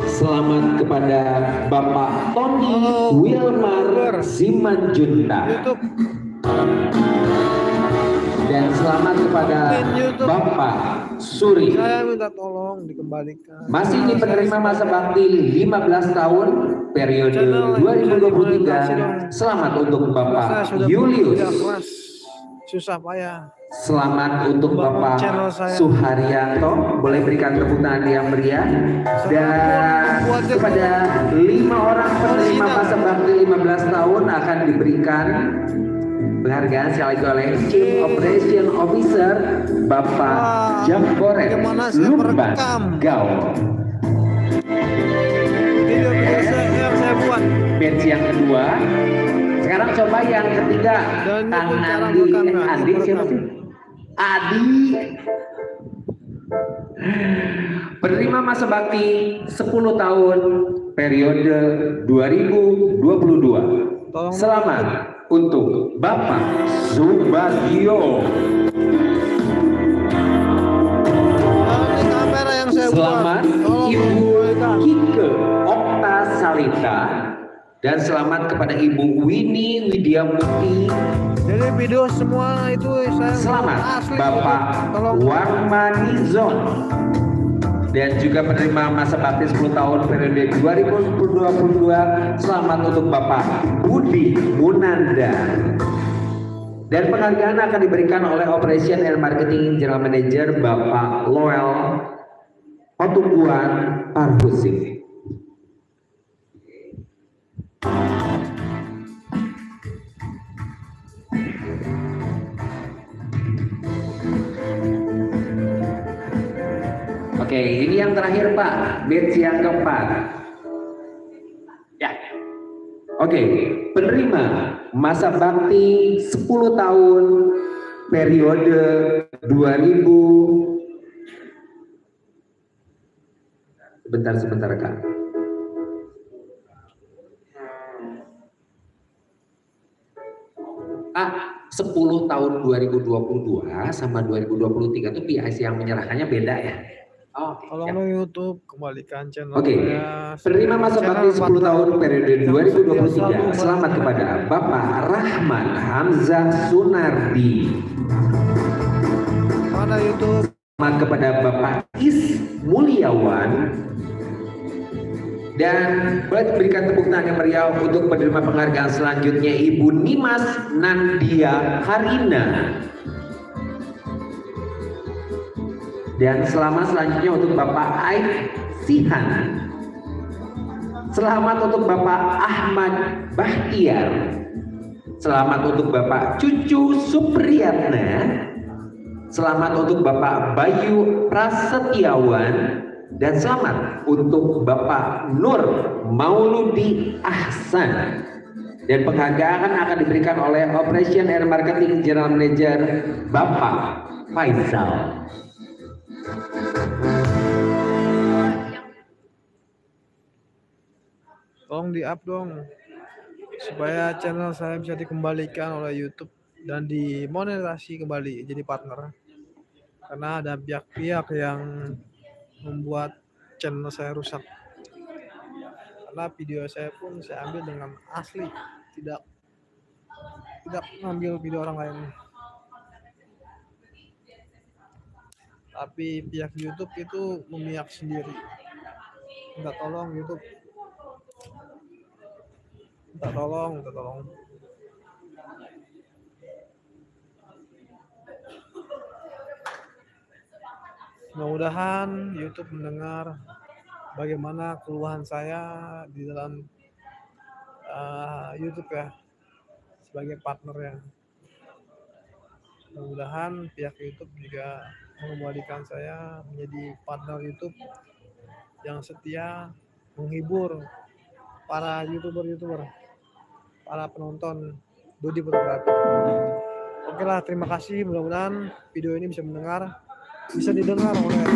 Selamat kepada Bapak Tony Wilmar Simanjunta. Dan selamat kepada Bapak Suri. Saya minta tolong dikembalikan. Masih di penerima masa bakti 15 tahun periode 2023. Selamat untuk Bapak Julius. Susah payah. Selamat untuk Bapak Suharyanto. Boleh berikan tepuk tangan yang meriah. Dan kepada 5 orang penerima masa bakti 15 tahun akan diberikan penghargaan sekali lagi oleh Chief Operation Officer Bapak Jamborek Lumban Gao. Video yang saya buat. Batch yang kedua. Sekarang coba yang ketiga. Kang Andi siapa sih? Adi. Penerima masa bakti 10 tahun periode 2022. Selamat untuk Bapak Subagio. Selamat Ibu Kike Okta Salita. Dan selamat kepada Ibu Winnie Widiamuti. Jadi video semua itu saya selamat Bapak Warmanizon. Dan juga penerima masa bakti 10 tahun periode 2022. Selamat untuk Bapak Budi Munanda. Dan penghargaan akan diberikan oleh Operation and Marketing General Manager Bapak Loel Otubuan Parhusin. Oke, ini yang terakhir Pak, batch yang keempat. Ya. Oke, penerima masa bakti 10 tahun periode 2000. Sebentar Kak. Ah, 10 tahun 2022 sama 2023 itu PIC yang menyerahkannya beda ya? Oh, tolong dong YouTube kembalikan channel. Oke. Penerima masa bakti 10 tahun periode 2023. Selamat kepada Bapak Rahman Hamzah Sunardi. Mana YouTube? Selamat kepada Bapak Is Mulyawan. Dan boleh berikan tepuk tangan yang meriah untuk penerima penghargaan selanjutnya Ibu Nimas Nandia Harina. Dan selanjutnya untuk Bapak Aik Sihan. Selamat untuk Bapak Ahmad Bahtiar. Selamat untuk Bapak Cucu Supriyatna. Selamat untuk Bapak Bayu Prasetyawan. Dan selamat untuk Bapak Nur Mauludi Ahsan. Dan penghargaan akan diberikan oleh Operation and Marketing General Manager Bapak Faisal. Tolong di-up dong supaya channel saya bisa dikembalikan oleh YouTube dan dimonetisasi kembali jadi partner. Karena ada pihak-pihak yang membuat channel saya rusak. Karena video saya pun saya ambil dengan asli, tidak mengambil video orang lain. Tapi pihak YouTube itu memihak sendiri. Minta tolong YouTube. Minta tolong. Mudah-mudahan YouTube mendengar bagaimana keluhan saya di dalam YouTube ya, sebagai partner ya. Mudah-mudahan pihak YouTube juga mengembalikan saya menjadi partner YouTube yang setia menghibur para YouTuber, para penonton Dodi Fotografi. Oke lah, terima kasih. Mudah-mudahan video ini bisa didengar oleh